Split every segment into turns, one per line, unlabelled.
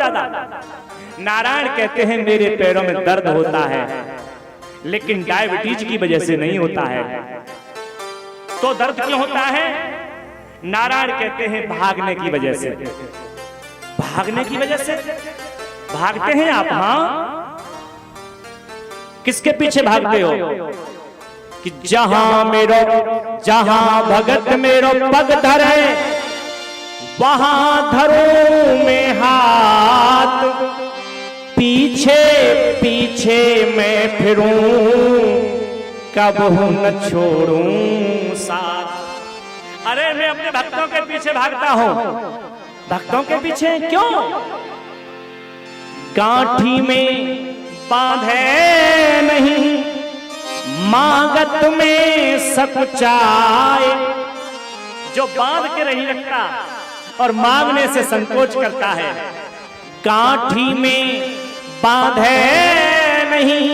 ज्यादा। नारायण कहते हैं मेरे पैरों में दर्द होता है, लेकिन डायबिटीज की वजह से नहीं होता है। तो दर्द क्यों होता है? नारायण कहते हैं भागने की वजह से। भागने की वजह से भागते हैं आप? हाँ, किसके पीछे भागते हो? कि जहां भगत मेरो पग धरे, वहां धरो में हाथ, पीछे पीछे मैं फिरूं, कबहू न छोड़ूं साथ। अरे मैं अपने भक्तों के पीछे भागता हूं। भक्तों के पीछे क्यों? गांठी में बांधे नहीं, मांगत में सकुचाए। जो बांध के नहीं रखता और मांगने से संकोच करता है। गांठी में बांधे नहीं,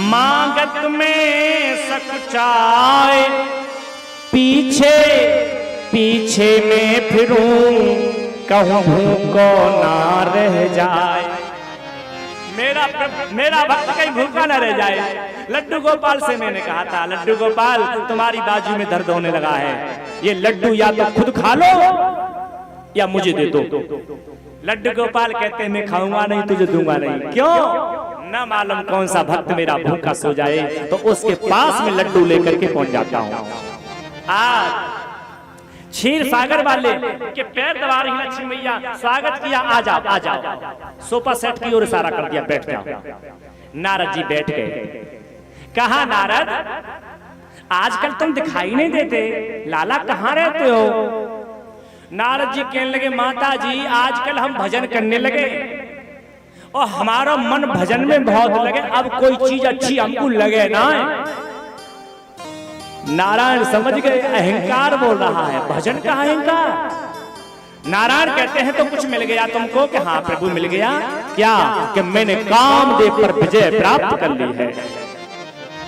मांगत में सकुचाए, पीछे पीछे में फिरूं, कहूं को ना रह जाए। मेरा भक्त कहीं भूखा न रह जाए। लड्डू गोपाल से मैंने कहा था, लड्डू गोपाल तुम्हारी बाजू में दर्द होने लगा है, ये लड्डू या तो खुद खा लो या मुझे दे दो। लड्डू गोपाल कहते हैं मैं खाऊंगा नहीं, तुझे दूंगा नहीं। क्यों? न मालूम कौन सा भक्त मेरा भूखा सो जाए तो उसके पास में लड्डू लेकर के पहुंच जाता हूं। आज क्षीर सागर वाले के पैर दबा रही लक्ष्मी मैया, स्वागत किया, आ जाओ आ जाओ। सोफा सेट की ओर इशारा कर दिया, बैठ जाओ। नारद जी बैठ गए। कहा नारद, आजकल तुम दिखाई नहीं देते, लाला कहाँ रहते हो? नारद जी कहने लगे, माता जी आजकल हम भजन करने लगे और हमारा मन भजन में बहुत लगे, अब कोई चीज अच्छी हमको लगे ना। नारायण समझ गए अहंकार बोल रहा है, भजन का अहंकार। नारायण कहते हैं तो कुछ मिल गया तुमको? कि हाँ प्रभु मिल गया। क्या? कि मैंने कामदेव पर विजय प्राप्त कर ली है।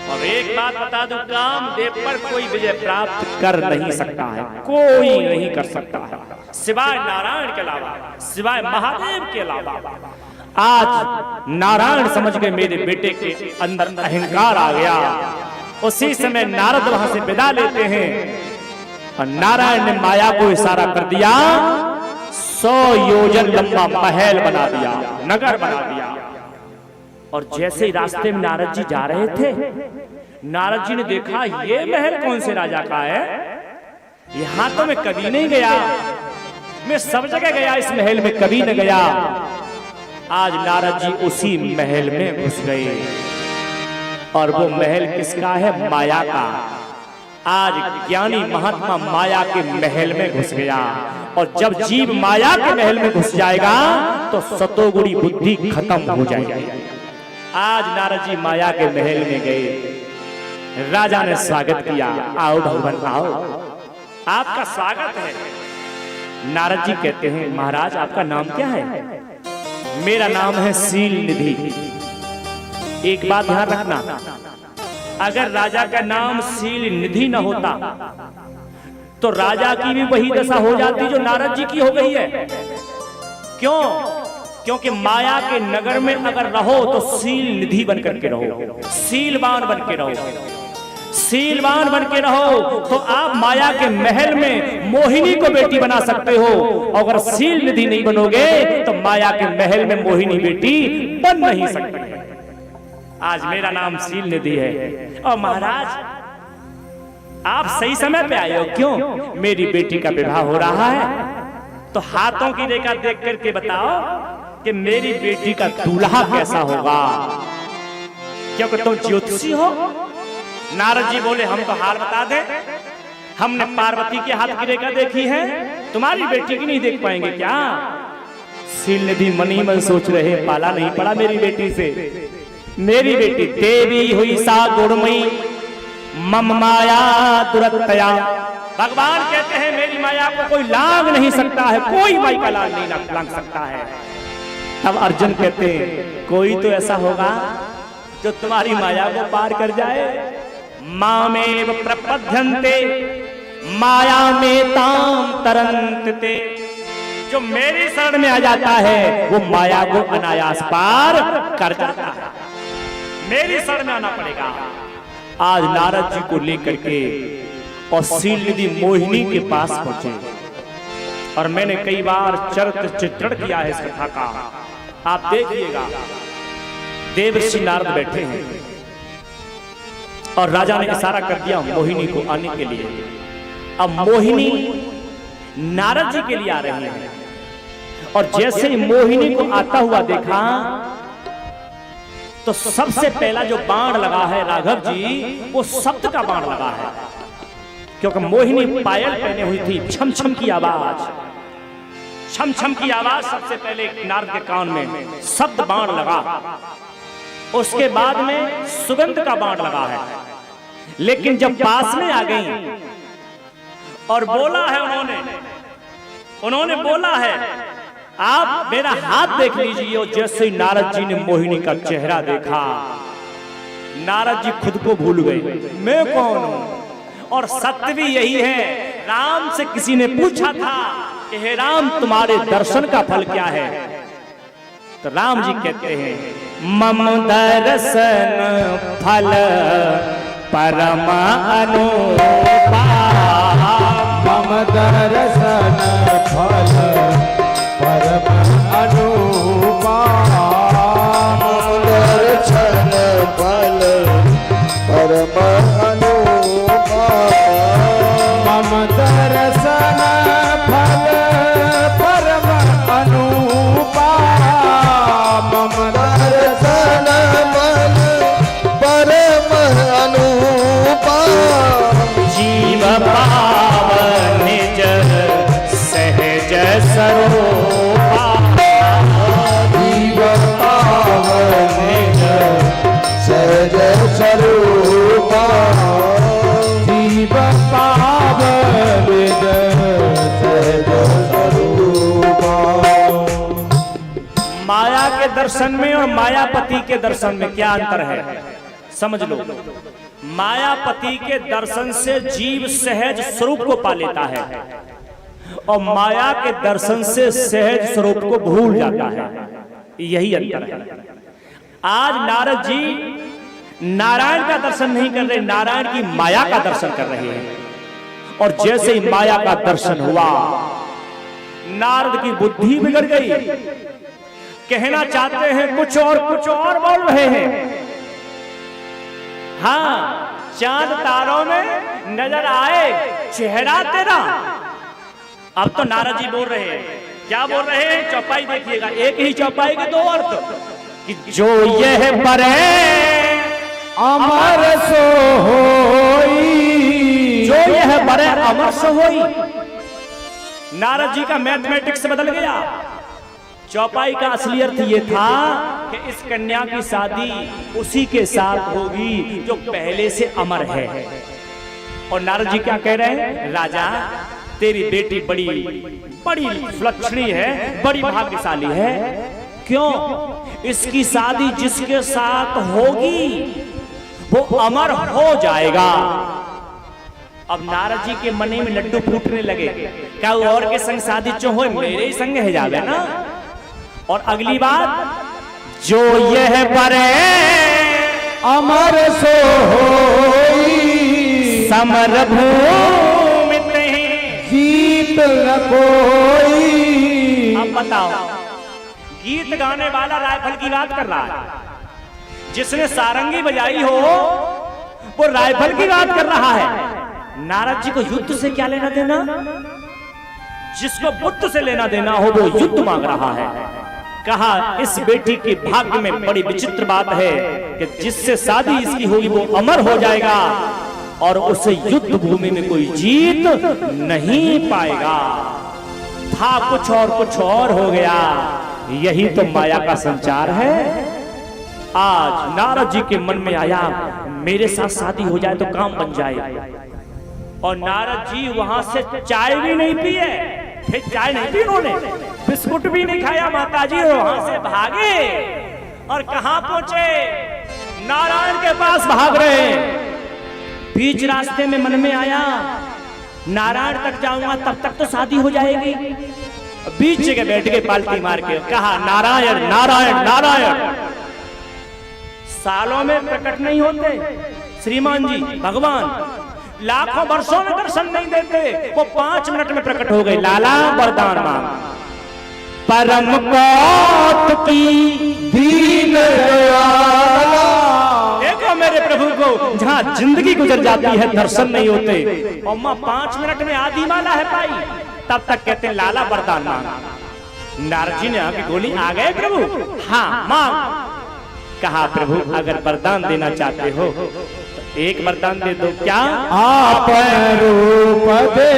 और एक बात बता दूं, कामदेव पर कोई विजय प्राप्त कर नहीं सकता है, कोई नहीं कर सकता है सिवाय नारायण के अलावा, सिवाय महादेव के अलावा। आज नारायण समझ गए मेरे बेटे के अंदर अहंकार आ गया। उसी समय नारद वहां से विदा लेते हैं और नारायण ने माया को इशारा कर दिया, 100 योजन लंबा महल बना दिया, नगर बना दिया। और जैसे ही रास्ते में नारद जी जा रहे थे, नारद जी ने देखा ये महल कौन से राजा का है? यहां तो मैं कभी नहीं गया, मैं सब जगह गया, इस महल में कभी न गया। आज नारद जी उसी महल में घुस गए। और वो महल किसका है? माया का। आज ज्ञानी महात्मा माया के महल में घुस गया। और जब जीव माया के महल में घुस जाएगा तो सतोगुणी बुद्धि खत्म हो जाएगी। आज नारद जी माया के महल में गए। राजा ने स्वागत किया, आओ भगवान आओ, आपका स्वागत है। नारद जी कहते हैं, महाराज आपका नाम क्या है? मेरा नाम है शील निधि। एक बात ध्यान रखना, अगर राजा का नाम शील निधि न होता तो राजा की भी वही दशा हो जाती जो नारद जी की हो गई है। क्यों? क्योंकि माया के नगर में अगर रहो तो शील निधि बन करके रहो, शीलवान बन के रहो। शीलवान बन के रहो तो आप माया के महल में मोहिनी को बेटी बना सकते हो। अगर शील निधि नहीं बनोगे तो माया के महल में मोहिनी बेटी बन नहीं सकती। आज मेरा नाम शील निधि है। और महाराज आप सही समय पे आए हो। क्यों? मेरी बेटी का विवाह हो रहा है, तो हाथों की रेखा देख करके बताओ कि मेरी बेटी का दूल्हा कैसा होगा, क्योंकि तुम ज्योतिषी हो। नारद जी बोले, हम तो हाल बता दे, हमने पार्वती के हाथ की रेखा देखी है, तुम्हारी बेटी की नहीं देख पाएंगे क्या? शील निधि मनी मन सोच रहे, पाला नहीं पड़ा मेरी बेटी से। मेरी बेटी देवी हुई सा गुणमयी, मम माया दुरतया। भगवान कहते हैं मेरी माया को कोई लांग नहीं सकता है, कोई माई का लांग नहीं लांग सकता है। तब अर्जुन कहते हैं कोई तो ऐसा होगा जो तुम्हारी माया को पार कर जाए। मामेव प्रपद्यन्ते माया में ताम तरंतते। जो मेरी शरण में आ जाता है वो माया को अनायास पार कर जाता है। मेरी शरण में आना पड़ेगा। आज नारद जी को लेकर के और शीलनिधि मोहिनी के पास पहुंचे और मैंने कई बार चरित्र चित्रण किया है इस कथा का। आप देखिएगा, देवर्षि नारद बैठे हैं और राजा ने इशारा कर दिया मोहिनी को आने के लिए। अब मोहिनी नारद जी के लिए आ रही है और जैसे ही मोहिनी को आता हुआ देखा तो सबसे पहला जो बाण लगा है राघव जी, वो शब्द का बाण लगा है, क्योंकि मोहिनी पायल पहने हुई थी। छम छम की आवाज, छम छम की आवाज सबसे पहले नारद के कान में शब्द बाण लगा। उसके बाद में सुगंध का बाण लगा है। लेकिन जब पास में आ गई और बोला है उन्होंने बोला है आप मेरा हाथ देख लीजिए। और जैसे ही नारद जी ने मोहिनी का चेहरा देखा, नारद जी खुद को भूल गए, मैं कौन हूं। और सत्य भी यही है, राम से किसी ने पूछा था कि हे राम तुम्हारे दर्शन का फल क्या है, तो राम जी कहते हैं मम दर्शन फल परम अनुपा,
मम दर्शन फल परम अनुपा,
दर्शन फल परम अनुपा,
मम दर्शन फल परम अनुपा, मम
दर्शन फल परम अनुपा,
जीव पावन निज सहज सरोपा,
जीव पावन निज सहज स्वरूपा,
जीव पावन निज
सहज स्वरूपा।
माया के दर्शन में और मायापति के दर्शन में क्या अंतर है, समझ लो। मायापति के दर्शन से जीव सहज स्वरूप को पा लेता है और माया के दर्शन से सहज स्वरूप को भूल जाता है, यही अंतर है। आज नारद जी नारायण का दर्शन नहीं कर रहे, नारायण की माया का दर्शन कर रहे हैं। और जैसे ही माया का दर्शन हुआ, नारद की बुद्धि बिगड़ गई। कहना चाहते हैं कुछ और बोल रहे हैं। हाँ, चांद तारों में नजर आए चेहरा तेरा। अब तो नारद जी बोल रहे हैं, क्या बोल रहे हैं, चौपाई देखिएगा, एक ही चौपाई के दो अर्थ कि जो यह परे
अमर सो होई,
जो यह परे अमर सो होई। नारद जी का मैथमेटिक्स बदल गया। चौपाई का असली अर्थ ये था कि इस कन्या की शादी उसी के साथ होगी जो पहले से अमर है। और नारद जी क्या कह रहे हैं, राजा तेरी बेटी बड़ी सुलक्षणी है, बड़ी भाग्यशाली है। क्यों? इसकी शादी जिसके साथ होगी वो अमर हो जाएगा। अब नारद जी के मन में लड्डू फूटने लगे, क्या वो और के संग शादी चो हो, मेरे ही संग है जावे ना। और अगली बात, जो यह परे
अमर सो होई,
समर भूमि
जीत न कोई।
अब बताओ, गीत गाने वाला राइफल की बात कर रहा है, जिसने सारंगी बजाई हो वो राइफल की बात कर रहा है। नारद जी को युद्ध से क्या लेना देना? जिसको बुद्ध से लेना देना हो वो युद्ध मांग रहा है। कहा इस बेटी के भाग्य में बड़ी विचित्र बात है कि जिससे शादी इसकी होगी वो अमर हो जाएगा और उसे युद्ध भूमि में कोई जीत नहीं पाएगा। था कुछ और हो गया। यही तो माया का संचार है। आज नारद जी के मन में आया मेरे साथ शादी हो जाए तो काम बन जाए। और नारद जी वहां से चाय भी नहीं पिए, फिर चाय नहीं पी उन्होंने, बिस्कुट भी नहीं खाया माताजी, वहां से भागे और कहां पहुंचे? नारायण के पास भाग रहे। बीच रास्ते में मन में आया नारायण तक जाऊंगा तब तक तो शादी हो जाएगी। बीच जगह बैठ के पालती मार के कहा नारायण नारायण नारायण। सालों में प्रकट नहीं होते श्रीमान जी भगवान, लाखों वर्षों में दर्शन नहीं देते, वो 5 मिनट में प्रकट हो गए। लाला वरदान मांग। परम कौतुकी
दीन दयाला,
देखो मेरे प्रभु को जहाँ जिंदगी गुजर जाती है दर्शन नहीं होते, और माँ 5 मिनट में आदि माला है पाई, तब तक कहते हैं लाला वरदान मांग। नारद जी ने आके गोली आ गए प्रभु, हाँ मांग। कहा प्रभु अगर वरदान देना चाहते हो तो एक वरदान दे दो। क्या?
आप रूप दे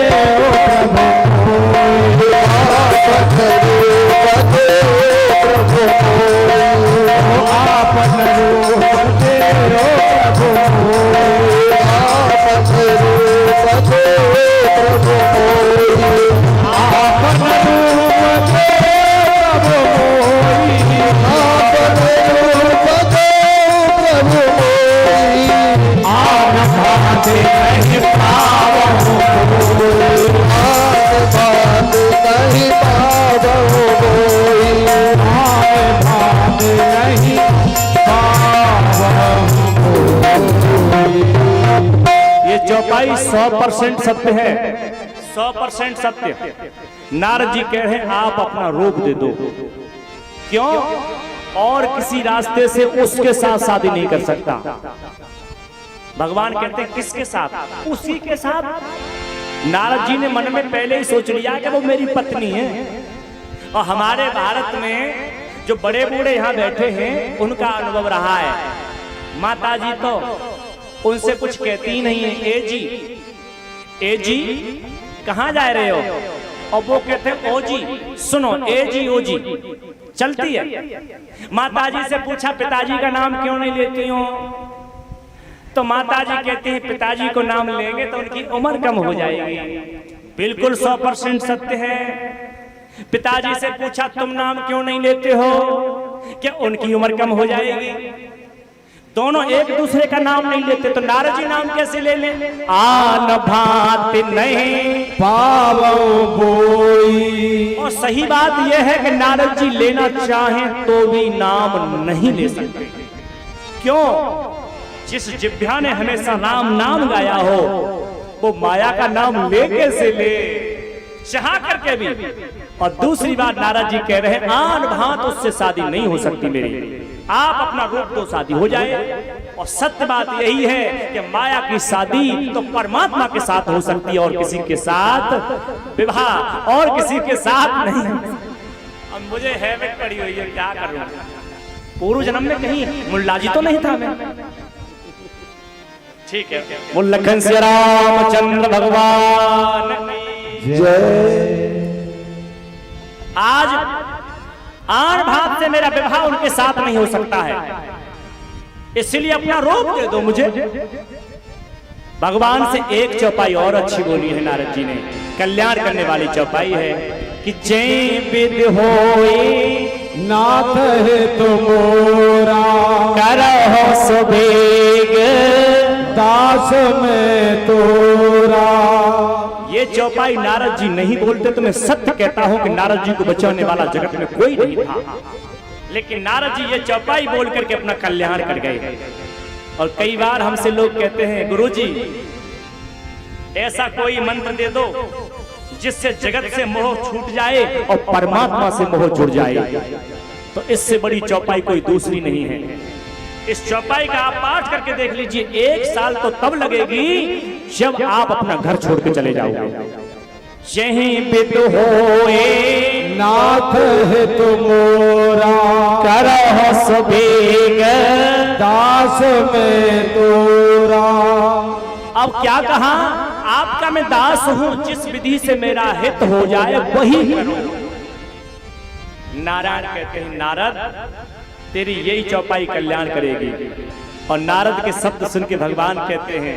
चौपाई 100% सत्य है, 100% सत्य। नारद जी कह रहे हैं आप अपना रूप दे दो। क्यों? और किसी रास्ते से उसके साथ शादी नहीं कर सकता। भगवान कहते हैं किसके साथ? उसी के साथ। नारद जी ने मन में पहले ही सोच लिया कि वो मेरी पत्नी है। और हमारे भारत में जो बड़े बूढ़े यहाँ बैठे हैं उनका अनुभव रहा है। माता जी तो उनसे कुछ कहती ही नहीं है। ए जी कहाँ जा रहे हो? और वो कहते हैं ओ जी। सुनो ए जी ओ जी चलती है। माता जी से पूछा पिताजी का नाम क्यों नहीं लेती हो? तो माता जी कहती है पिताजी को नाम लेंगे तो उनकी उम्र कम हो जाएगी। बिल्कुल 100% सत्य है। पिताजी से पूछा तुम नाम क्यों नहीं लेते हो? क्या उनकी उम्र कम हो जाएगी? दोनों एक दूसरे का नाम नहीं लेते तो नारद जी नाम कैसे ले लें? आन भात नहीं
पावो बोई।
और सही बात यह है कि नारद जी लेना चाहें तो भी नाम नहीं ले सकते। क्यों? जिस जिह्वा ने हमेशा राम नाम गाया हो वो माया का नाम ले कैसे ले? चाह करके भी। और दूसरी बात नारद जी कह रहे हैं आन भात उससे शादी नहीं हो सकती मेरी। आप अपना रूप तो शादी हो जाए। और सत्य बात यही है कि माया की शादी तो परमात्मा के साथ हो सकती है और किसी के साथ विवाह और किसी के साथ नहीं। अब मुझे हैबिट पड़ी हुई है, क्या करूं? पूर्व जन्म में कहीं मुल्लाजी तो नहीं था मैं। ठीक है, मुल्लखन श्री रामचंद्र भगवान
जय।
आज आन भात से मेरा विवाह उनके साथ नहीं हो सकता है, इसलिए अपना रूप दे दो मुझे। भगवान से एक चौपाई और अच्छी बोली है नारद जी ने, कल्याण करने वाली चौपाई है कि जय विद होए
नाथ है तुमोरा,
करहो सुबेग
दास में तोरा।
ये चौपाई नारद जी नहीं बोलते तो मैं सत्य कहता हूं कि नारद जी को बचाने वाला जगत में कोई नहीं था। लेकिन नारद जी ये चौपाई बोल करके अपना कल्याण कर गए। और कई बार हमसे लोग कहते हैं गुरुजी ऐसा कोई मंत्र दे दो जिससे जगत से मोह छूट जाए और परमात्मा से मोह जुड़ जाए। तो इससे बड़ी चौपाई कोई दूसरी नहीं है। इस चौपाई का आप पाठ करके देख लीजिए, 1 साल तो तब लगेगी जब आप अपना घर छोड़ के चले जाओगे। यहीं विद होए
नाथ है तुमोरा,
करहो सुबेग
दास में तोरा।
अब क्या कहा? आपका मैं दास हूं, जिस विधि से मेरा हित हो जाए वही करो। नारायण कहते हैं नारद तेरी यही चौपाई कल्याण करेगी। और नारद के शब्द सुन के भगवान कहते हैं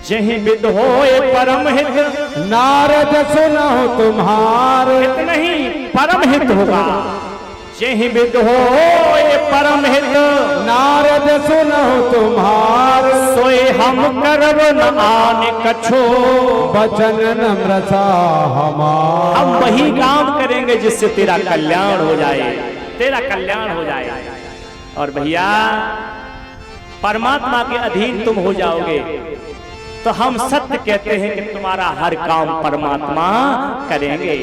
जहीं विद होए परम हित।
नारद सुनो तुम्हारे
हित नहीं परम हित होगा। जहीं विद होए परम हित,
नारद सुनो तुम्हार,
सोए हम करब न आने कछो।
बचन नम्रता हमार,
हम वही काम करेंगे जिससे तेरा कल्याण हो जाए, तेरा कल्याण हो जाए। और भैया परमात्मा के अधीन तुम हो जाओगे तो हम सत्य कहते हैं कि तुम्हारा हर काम परमात्मा करेंगे।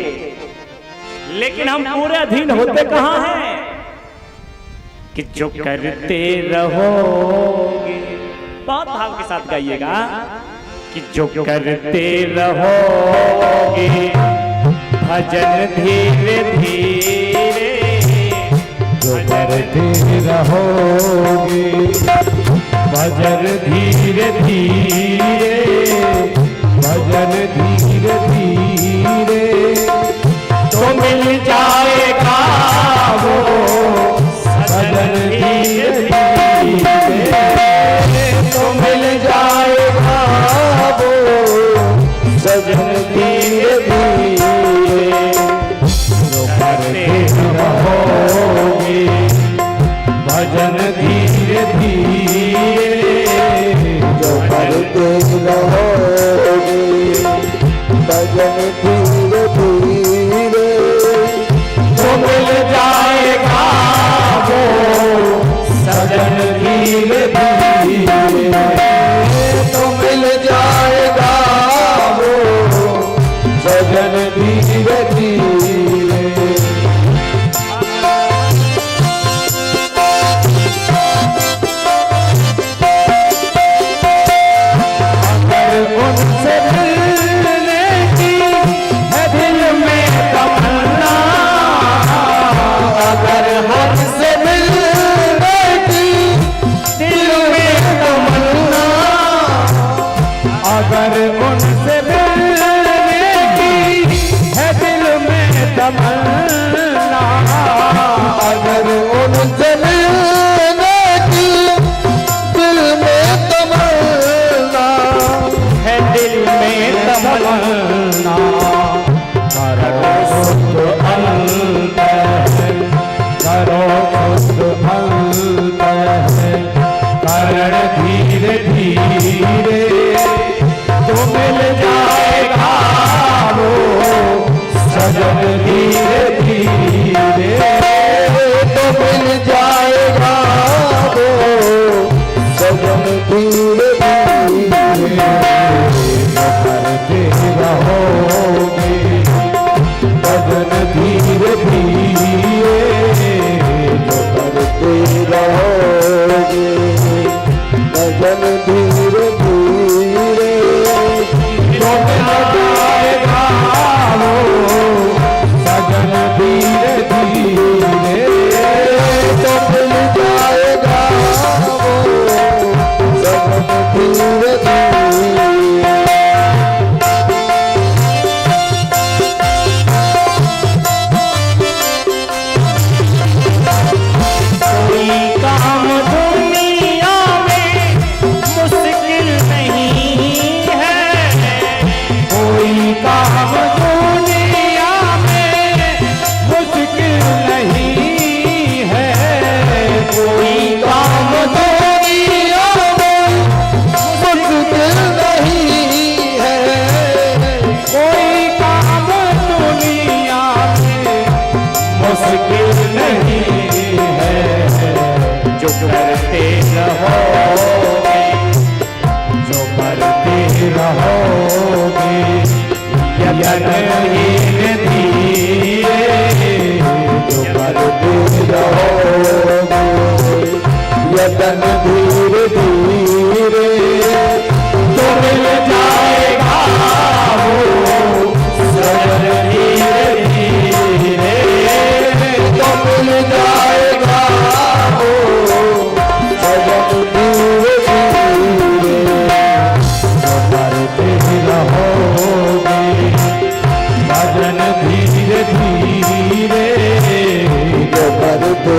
लेकिन हम पूरे अधीन होते कहां हैं कि जो करते रहोगे, बहुत भाव के साथ गाइएगा, कि जो करते रहोगे भजन धीरे धीरे,
जो करते रहोगे भजन धीरे धीरे, भजन धीरे धीरे,
तो मिल जाएगा वो
भजन धीरे धीरे,
तो मिल जाएगा वो सजन धीरे धीरे।
जो करते रहोगे भजन धीरे धीरे,
जो करते रहोगे भजन धीरे धीरे,
तो मिल जाएगा वो सजन धीरे धीरे,
तो मिल जाएगा वो
सजन धीरे धीरे। अगर उनसे मिलने की है दिल में तमन्ना, अगर
हमसे मिलने की
दिल में तमन्ना, अगर उनसे मिलने की है दिल में तमन्ना,
अगर उनसे मिलने की दिल में तमन्ना,
है दिल में
तमन्ना, करो खुद अंतः, करो खुद अंतः, करण धीरे धीरे, तो मिल जाएगा वो सजन धीरे धीरे,
तो मिल जाएगा वो सजन धीरे धीरे।
करते रहोगे भजन धीरे धीरे,
जो करते रहोगे भजन धीरे धीरे,
तो मिल जाएगा वो सजन धीरे धीरे,
तो मिल जाएगा वो सजन धीरे धीरे।
कोई काम दुनिया में मुश्किल नहीं है,
कोई काम दुनिया में मुश्किल नहीं है,
कोई काम दुनिया में मुश्किल नहीं है,
कोई काम दुनिया में मुश्किल नहीं है,
जो करते रहोगे,
जो करते रहोगे यतन धीरे धीरे,
जो करते रहोगे यतन धीरे धीरे,
तो मिल जाएगा वो सजन धीरे धीरे,
तो मिल जाएगा वो सजन धीरे धीरे।
जो करते रहोगे भजन धीरे धीरे,
जो करते